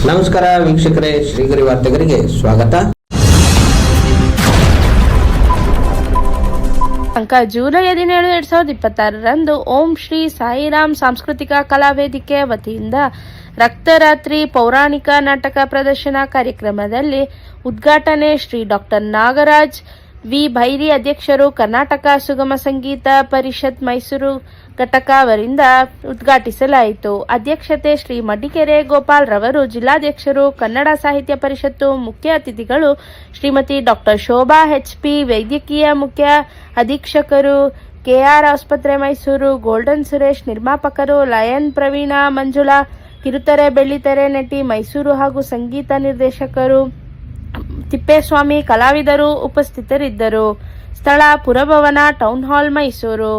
ನಮಸ್ಕಾರ ವೀಕ್ಷಕರೇ, ಶ್ರೀಗರಿ ವಾರ್ತೆಗರಿಗೆ ಸ್ವಾಗತ. ಜುಲೈ 17, 2026ರಂದು ಓಂ ಶ್ರೀ ಸಾಯಿರಾಮ್ ಸಾಂಸ್ಕೃತಿಕ ಕಲಾವೇದಿಕೆ ವತಿಯಿಂದ ರಕ್ತರಾತ್ರಿ ಪೌರಾಣಿಕ ನಾಟಕ ಪ್ರದರ್ಶನ ಕಾರ್ಯಕ್ರಮದಲ್ಲಿ ಉದ್ಘಾಟನೆ ಶ್ರೀ ಡಾಕ್ಟರ್ ನಾಗರಾಜ್ ವಿ ಭೈರಿ ಅಧ್ಯಕ್ಷರು, ಕರ್ನಾಟಕ ಸುಗಮ ಸಂಗೀತ ಪರಿಷತ್ ಮೈಸೂರು ಘಟಕ ಅವರಿಂದ ಉದ್ಘಾಟಿಸಲಾಯಿತು. ಅಧ್ಯಕ್ಷತೆ ಶ್ರೀ ಮಡಿಕೆರೆ ಗೋಪಾಲ್ ರವರು, ಜಿಲ್ಲಾಧ್ಯಕ್ಷರು, ಕನ್ನಡ ಸಾಹಿತ್ಯ ಪರಿಷತ್ತು. ಮುಖ್ಯ ಅತಿಥಿಗಳು ಶ್ರೀಮತಿ ಡಾಕ್ಟರ್ ಶೋಭಾ HP, ವೈದ್ಯಕೀಯ ಮುಖ್ಯ ಅಧೀಕ್ಷಕರು, KR ಆಸ್ಪತ್ರೆ ಮೈಸೂರು. ಗೋಲ್ಡನ್ ಸುರೇಶ್, ನಿರ್ಮಾಪಕರು. ಲಯನ್ ಪ್ರವೀಣ, ಮಂಜುಳಾ, ಕಿರುತೆರೆ ಬೆಳ್ಳಿತೆರೆ ನಟಿ ಮೈಸೂರು ಹಾಗೂ ಸಂಗೀತ ನಿರ್ದೇಶಕರು. ತಿಪ್ಪೇಸ್ವಾಮಿ, ಕಲಾವಿದರು ಉಪಸ್ಥಿತರಿದ್ದರು. ಸ್ಥಳ ಪುರಭವನ, ಟೌನ್ ಹಾಲ್, ಮೈಸೂರು.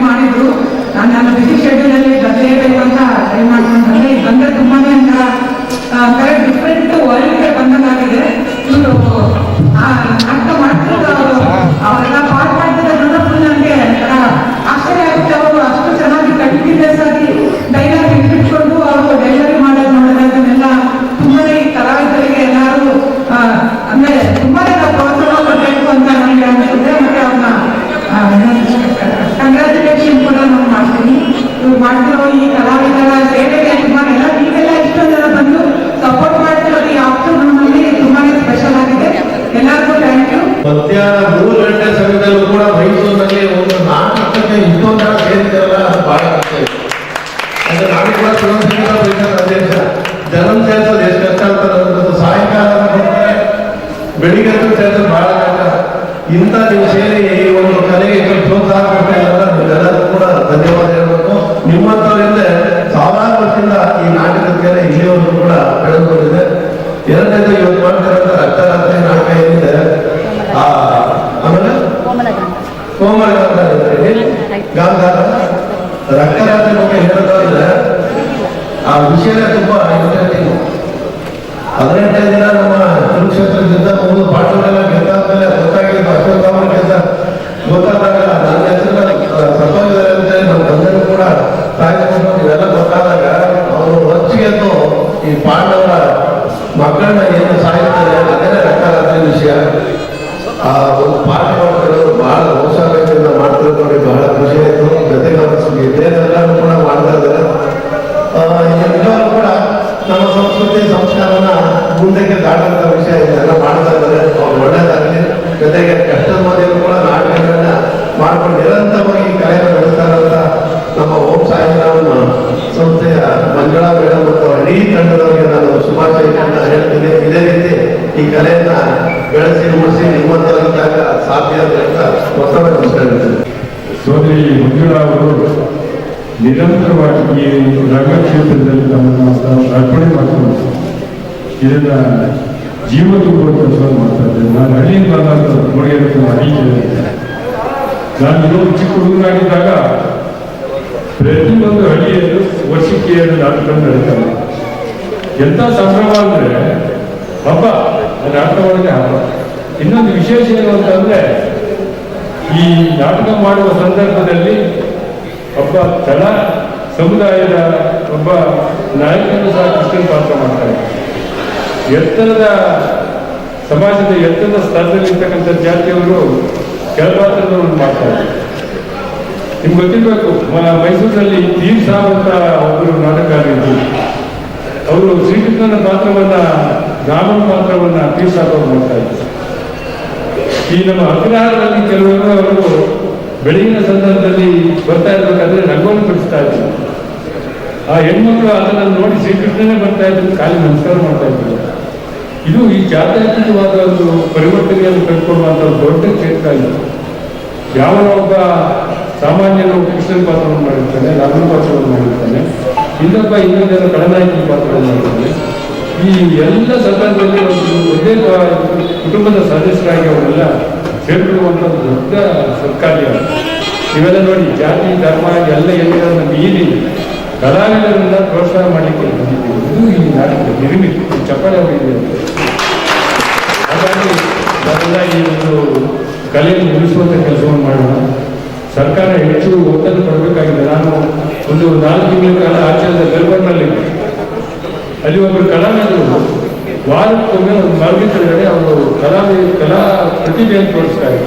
ಮಾಡಿದ್ರು. ನನ್ನ ಬಿಸಿ ಶೆಡ್ಯೂಲ್ ಅಲ್ಲಿ ಬರಲೇಬೇಕಂತ ಟ್ರೈ ಮಾಡ್ಕೊಂಡ್ರೆ ಬಂದ್ರೆ ತುಂಬಾನೇ ಡಿಫ್ರೆಂಟ್ ವರ್ಲ್ಡ್ ಬಂದಂಗಾಗಿದೆ. ಇವರು ನಾಟಕ ಮಾಡ್ತಿದ್ರು, ಅವರೆಲ್ಲ ಪಾಠ ಮಾಡ್ತಿರೋದ್ರಿಂದ ಫುಲ್ ನನಗೆ ಆಶ್ಚರ್ಯ ಆಗುತ್ತೆ. ಅವರು ಅಷ್ಟು ಚೆನ್ನಾಗಿ ಕಂಟಿನ್ಯೂಸ್ ಆಗಿ ಡೈಲಾಗ್ ಇಟ್ಬಿಟ್ಕೊಂಡು ಅವರು ಡೆಲಿವರಿ ಮಾಡೋದು ನೋಡಿದ್ರೆ ಅದನ್ನೆಲ್ಲ ತುಂಬಾನೇ ಕಲಾವಿದರಿಗೆ ಎಲ್ಲರೂ ಅಂದ್ರೆ ತುಂಬಾನೇ ನಾವು ಪ್ರೋತ್ಸಾಹ ಕೊಡಬೇಕು ಅಂತ ನನಗೆ ಅನಿಸುತ್ತೆ. ಮತ್ತೆ ಅವ್ರನ್ನ ಕಂಗ್ರಾಚುಲೇಷನ್ ಕೂಡ ನಾನು ಮಾಡ್ತೀನಿ. ಇವ್ರು ಮಾಡ್ತಿರೋ ಈ ಕಲಾವಿದರ ಸೇವೆಗೆ ತುಂಬಾನೇ ನೀವೆಲ್ಲ ಇಷ್ಟೊಂದು ಜನ ಬಂದು ಸಪೋರ್ಟ್ ಮಾಡ್ತಿರೋದು ಈ ಆಫ್ಟರ್ನೂನಲ್ಲಿ ತುಂಬಾನೇ ಸ್ಪೆಷಲ್ ಆಗಿದೆ. ಎಲ್ಲರಿಗೂ ಥ್ಯಾಂಕ್ ಯು. ಮಧ್ಯಾಹ್ನ 3 ಗಂಟೆ ಸಮಯದಲ್ಲೂ ಕೂಡ ಮೈಸೂರಿನಲ್ಲಿ ಒಂದು ನಾಟಕಕ್ಕೆ ಇಷ್ಟೊಂದು ಜನ ಸೇರಿದ್ದಾರಲ್ಲ, ಅದು ಬಹಳ ಕಷ್ಟ ಇದೆ. ಅಂದ್ರೆ ನಾನು ಕೂಡ ಸುಗಮ ಸಂಗೀತ ಪರಿಷತ್ ಅಧ್ಯಕ್ಷ. ಜನ ಸೇರಿಸೋದು ಎಷ್ಟು ಕಷ್ಟ ಅಂತ ಅನ್ನೋದು ಸಾಯಂಕಾಲ ಬರ್ತಾರೆ, ಬೆಳಿಗ್ಗೆ ಸೇರಿಸೋದು ಬಹಳ ಕಷ್ಟ. ಇಂಥ ನೀವು ಸೇರಿ ಈ ಒಂದು ಕಲೆಗೆ ಪ್ರೋತ್ಸಾಹ ಕೊಡ್ತಾ ಇದ್ದಾರೆ. ನೀವೆಲ್ಲರೂ ಕೂಡ ಧನ್ಯವಾದ ಹೇಳಬೇಕು. ನಿಮ್ಮಂಥವರಿಂದ ಸಾವಿರಾರು ವರ್ಷದಿಂದ ಈ ನಾಟಕದ ಕಲೆ ಇಲ್ಲಿಯವರೆಗೂ ಕೂಡ ಬೆಳೆದುಕೊಂಡಿದೆ. ಎರಡನೇದು ಇವತ್ತು ಮಾಡ್ತಾರಂತ ರಕ್ತರಾತ್ರಿ ನಾಟಕ ಏನಿದೆ, ಆಮೇಲೆ ಕೋಮಲಗಾಂಧ ಗಾಂಧಾರ ರಕ್ತರಾತ್ರಿ ಬಗ್ಗೆ ಹೇಳೋದಾದ್ರೆ ಆ ವಿಷಯನೇ ತುಂಬಾ ಇಂಟ್ರೆಸ್ಟಿಂಗ್. 18ನೇ ದಿನ ನಮ್ಮ ಕುರುಕ್ಷೇತ್ರ ಯುದ್ಧ ಮುಗಿದು ಪಾಂಡವರೆಲ್ಲ ಗೆದ್ದಾದ್ಮೇಲೆ ಗೊತ್ತಾಗಿದ್ದು ಅಶ್ವತ್ಥಾಮ ಗೆದ್ದ ಗೊತ್ತಾದಾಗ ನನ್ನ ಹೆಸರು ಸತ್ತೋಗಿದ್ದಾರೆ ಅಂತ ನಮ್ಮ ತಂದೆನೂ ಕೂಡ ಸಾಯಿಸ್ಕೊಂಡು ಇವೆಲ್ಲ ಗೊತ್ತಾದಾಗ ಅವರು ಹೊಚ್ಚಿಗೆದ್ದು ಈ ಪಾಂಡವರ ಮಕ್ಕಳನ್ನ ಏನು ಸಾಯಿಸ್ತಾರೆ ಅದೇ ರಕ್ತರಾತ್ರಿ ವಿಷಯ. ಆ ಒಂದು ಪಾಠ ಮಾಡ್ತಿರೋದು ಬಹಳ ಉತ್ಸಾಹದಿಂದ ಮಾಡ್ತಿರೋದು ನೋಡಿ ಬಹಳ ಖುಷಿ ಆಯ್ತು. ಜೊತೆಗೆ ಇದೇನೆಲ್ಲರೂ ಕೂಡ ಮಾಡ್ತಾ ಇದ್ದಾರೆ. ನಿಜವಾಗ್ಲೂ ಕೂಡ ನಮ್ಮ ಸಂಸ್ಕೃತಿ ಸಂಸ್ಕಾರನ ಮುಂದಕ್ಕೆ ದಾಟಂತ ವಿಷಯ ಇದೆಲ್ಲ ಮಾಡ್ತಾ ಇದ್ದಾರೆ. ಅವ್ರು ಒಳ್ಳೇದಾಗಲಿ. ಜೊತೆಗೆ ಕಷ್ಟದ ಮಧ್ಯೆಯೂ ಕೂಡ ನಾಟಕಗಳನ್ನ ಮಾಡ್ಕೊಂಡು ನಿರಂತರವಾಗಿ ಈ ಕಲೆಯನ್ನು ನಡೆಸ್ತಾರಂತ ನಮ್ಮ ಓಂ ಸಾಯಿರಾಮ್ ಸಂಸ್ಥೆಯ ಮಂಜುಳಾ ಮೇಡಮ್ ಮತ್ತು ಇಡೀ ತಂಡದವರಿಗೆ ನಾನು ಶುಭಾಶಯಗಳನ್ನ ಹೇಳ್ತೀನಿ. ಇದೇ ರೀತಿ ಈ ಕಲೆಯನ್ನ ಬೆಳೆಸಿ ಉಳಿಸಿ ನಿಮ್ಮಂತವರಿದ್ದಾಗ ಸಾಧ್ಯ ಅಂತ ಮತ್ತೊಮ್ಮೆ ನಮಸ್ಕಾರ ಹೇಳ್ತೀನಿ. ಸೋದರಿ ಮಂಜುಳಾ ಅವರು ನಿರಂತರವಾಗಿ ಈ ರಂಗಕ್ಷೇತ್ರದಲ್ಲಿ ನಮ್ಮನ್ನು ಅರ್ಪಣೆ ಮಾಡಿಕೊಂಡು ಇದನ್ನ ಜೀವ ತುಂಬುವ ಕೆಲಸ ಮಾಡ್ತಾ ಇದ್ದೇನೆ. ನಾನು ಹಳ್ಳಿಯಿಂದ ನೋಡಿ ಅಡಿಗೆ ನಾನು ಇನ್ನೊಂದು ಚಿಕ್ಕ ಹುಡುಗನಾಗಿದ್ದಾಗ ಪ್ರತಿಯೊಂದು ಹಳ್ಳಿಯಲ್ಲೂ ವರ್ಷಕ್ಕೆ 2 ನಾಟಕ ನಡೀತಾರೆ. ಎಂಥ ಸಂಭ್ರಮ ಅಂದರೆ ಹಬ್ಬ, ನಾಟಕ ಒಳಗೆ ಹಬ್ಬ. ಇನ್ನೊಂದು ವಿಶೇಷ ಏನು ಅಂತಂದ್ರೆ ಈ ನಾಟಕ ಮಾಡುವ ಸಂದರ್ಭದಲ್ಲಿ ಒಬ್ಬ ತಳ ಸಮುದಾಯದ ಒಬ್ಬ ನಾಯಕನು ಸಹ ಕೃಷ್ಣನ ಪಾತ್ರ ಮಾಡ್ತಾರೆ. ಎತ್ತರದ ಸಮಾಜದ ಎತ್ತರದ ಸ್ತರದಲ್ಲಿರ್ತಕ್ಕಂಥ ಜಾತಿಯವರು ಕೆಳಪಾತ್ರದವರು ಮಾಡ್ತಾರೆ. ನಿಮ್ಗೆ ಗೊತ್ತಿರಬೇಕು, ಮೈಸೂರಿನಲ್ಲಿ ತೀರ್ ಸಾಬ್ ಅಂತ ಒಬ್ಬರು ನಾಟಕಗಾರರಿದ್ರು. ಅವರು ಶ್ರೀಕೃಷ್ಣನ ಪಾತ್ರವನ್ನ, ರಾಮನ ಪಾತ್ರವನ್ನ ತೀರ್ ಸಾಬ್ ಅವರು ಮಾಡ್ತಾ ಇದ್ರು. ಈ ನಮ್ಮ ಅಗ್ರಹಾರದಲ್ಲಿ ಕೆಲವರು ಅವರು ಬೆಳಗಿನ ಸಂದರ್ಭದಲ್ಲಿ ಬರ್ತಾ ಇರ್ಬೇಕಾದ್ರೆ ರಂಗೋಲಿ ಬಿಡಿಸ್ತಾ ಇದ್ರು. ಆ ಹೆಣ್ಮಕ್ಳು ಅದನ್ನು ನೋಡಿ ಶ್ರೀಕೃಷ್ಣನೇ ಬರ್ತಾ ಇದ್ರು, ಕಾಲಿ ನಮಸ್ಕಾರ ಮಾಡ್ತಾ ಇದ್ರು. ಇದು ಈ ಜಾತ್ಯತೀತವಾದ ಒಂದು ಪರಿವರ್ತನೆಯನ್ನು ಕಂಡುಕೊಳ್ಳುವಂಥ ದೊಡ್ಡ ಕ್ಷೇತ್ರ ಇದು. ಯಾವ ಒಬ್ಬ ಸಾಮಾನ್ಯನು ಕೃಷ್ಣನ ಪಾತ್ರವನ್ನು ಮಾಡಿರ್ತಾನೆ, ರಾಮನ ಪಾತ್ರವನ್ನು ಮಾಡಿರ್ತಾನೆ, ಇನ್ನೊಂದೇನೋ ಖಳನಾಯಕನ ಪಾತ್ರವನ್ನು ಮಾಡಿರ್ತಾನೆ. ಈ ಎಲ್ಲ ಸಂದರ್ಭದಲ್ಲಿ ಒಂದೇ ಕುಟುಂಬದ ಸದಸ್ಯರಾಗಿ ಅವರೆಲ್ಲ ಸೇರ್ಕೊಳ್ಳುವಂಥ ದೊಡ್ಡ ಸರ್ಕಾರ್ಯ. ಇವೆಲ್ಲ ನೋಡಿ ಜಾತಿ ಧರ್ಮ ಎಲ್ಲ ಎಲ್ಲರನ್ನ ಮೀರಿ ಕಲಾವಿದರನ್ನ ಪ್ರೋತ್ಸಾಹ ಮಾಡಲಿಕ್ಕೆ ಬಂದಿದ್ದೀವಿ. ಇದು ಈ ನಾಟಕ ನಿರ್ಮಿತಿ ಚಪ್ಪಾಳೆ ಅವರಿಗೆ. ಹಾಗಾಗಿ ನಾವೆಲ್ಲ ಈ ಒಂದು ಕಲೆಯನ್ನು ಉಳಿಸುವಂಥ ಕೆಲಸವನ್ನು ಮಾಡೋಣ. ಸರ್ಕಾರ ಹೆಚ್ಚು ಒತ್ತನ್ನು ಕೊಡಬೇಕಾಗಿದೆ. ನಾನು ಒಂದು 4 ತಿಂಗಳ ಕಾಲ ಆಚರಣೆ ಮೆಲ್ಬರ್ನ್ನಲ್ಲಿ ಅಲ್ಲಿ ಒಬ್ಬರು ಕಲಾವಿದರು ವಾರಕ್ಕೊಮ್ಮೆ ಒಂದು ಮಾರ್ಗ ಕೆಳಗಡೆ ಅವರು ಕಲಾ ಪ್ರತಿಭೆಯನ್ನು ತೋರಿಸ್ತಾರೆ.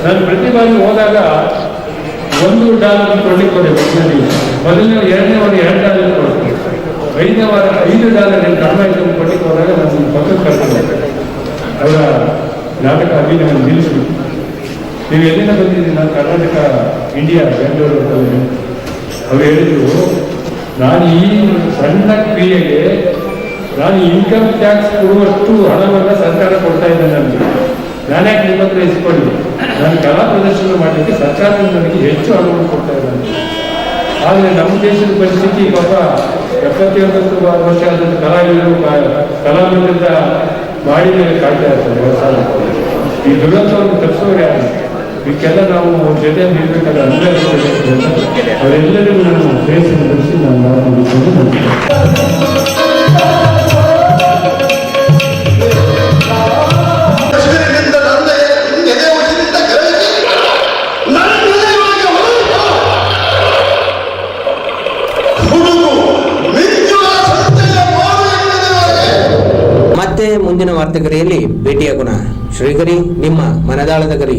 ನಾನು ಪ್ರತಿ ಬಾರಿ ಹೋದಾಗ $1 ಕೊಡ್ಲಿಕ್ಕೆ ಹೋದೆ. ಮೊದಲನೇ ಎರಡನೇ ವಾರ $2 ಕೊಡ್ತೀನಿ, 5ನೇ ವಾರ $5 ಕಡಿಮೆ ಕೊಡ್ಲಿಕ್ಕೆ ಹೋದಾಗ ನಾನು ಪಕ್ಕಕ್ಕೆ ಕರ್ಕೊಂಡೆ. ಅವರ ನಾಟಕ ಅಭಿನಯ ನಿಲ್ಲಿಸ್ಬಿಟ್ಟು, ನೀವು ಎಲ್ಲಿಂದ ಬಂದಿದ್ದೀರಿ? ನಾನು ಕರ್ನಾಟಕ, ಇಂಡಿಯಾ, ಬೆಂಗಳೂರು ಅಂತ. ಅವ್ರು ಹೇಳಿದ್ರು, ನಾನು ಈ ಸಣ್ಣ ಕ್ರಿಯೆಗೆ ನಾನು ಇನ್ಕಮ್ ಟ್ಯಾಕ್ಸ್ ಕೊಡುವಷ್ಟು ಹಣವನ್ನು ಸರ್ಕಾರ ಕೊಡ್ತಾ ಇದ್ದೇನೆ ನನಗೆ, ನಾನ್ಯಾಕೆ ನಿಮ್ಮ ಹತ್ರ ಇಸ್ಕೊಳ್ಳಿ? ನಾನು ಕಲಾ ಪ್ರದರ್ಶನ ಮಾಡಲಿಕ್ಕೆ ಸರ್ಕಾರದಿಂದ ನನಗೆ ಹೆಚ್ಚು ಹಣವನ್ನು ಕೊಡ್ತಾ ಇದ್ದಾನೆ. ಆದರೆ ನಮ್ಮ ದೇಶದ ಪರಿಸ್ಥಿತಿ ಪಾಪ 71 ವರ್ಷ ಆದಂಥ ಕಲಾವಿದರು ಕಲಾವಿದರಿಂದ ಮಾಡಿ ಕಾಯ್ತಾ ಇರ್ತಾರೆ ವ್ಯವಸಾಯ. ಈ ದುರಂತವನ್ನು ತಪ್ಪಿಸೋರು ಯಾರು? ಇದಕ್ಕೆಲ್ಲ ನಾವು ಜೊತೆ ನಿಲ್ಬೇಕಾದ ಅವರೆಲ್ಲರಿಗೂ ನಾನು ಪ್ರಯತ್ನ ನಡೆಸಿ ನಾನು ಮಾತನಾಡಿಕೊಂಡು ಮತ್ತೆ ಮುಂದಿನ ವಾರ್ತೆಗರಿಯಲ್ಲಿ ಭೇಟಿಯಾಗೋಣ. ಶ್ರೀಗರಿ, ನಿಮ್ಮ ಮನದಾಳದ ಗರಿ.